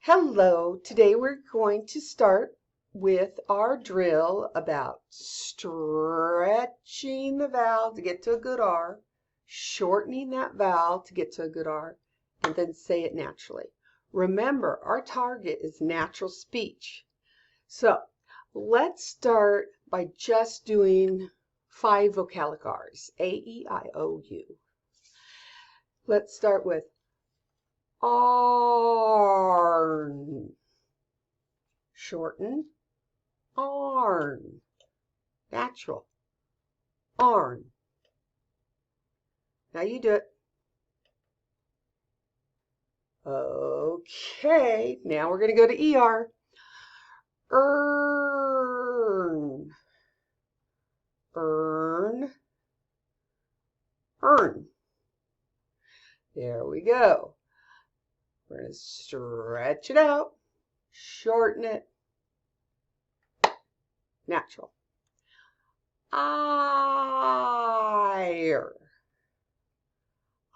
Hello, today we're going to start with our drill about stretching the vowel to get to a good R, shortening that vowel to get to a good R, and then say it naturally. Remember, our target is natural speech. So let's start by just doing 5 vocalic R's, A, E, I, O, U. Let's start with arn. Shorten, arn. Natural, arn. Now you do it. Okay, now we're going to go to ER. Earn, earn, earn. There we go. We're going to stretch it out, shorten it, natural. Ire,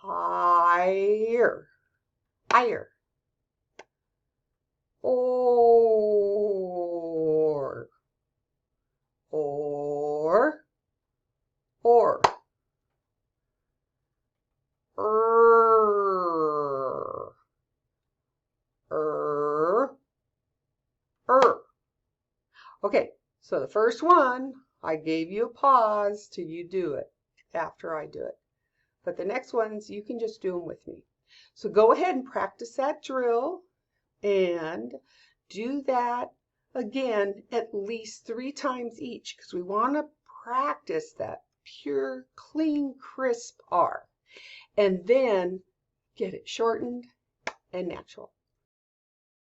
ire, ire. Or, or. Okay, so the first one, I gave you a pause till you do it after I do it. But the next ones, you can just do them with me. So go ahead and practice that drill and do that again at least 3 times each because we want to practice that pure, clean, crisp R. And then get it shortened and natural.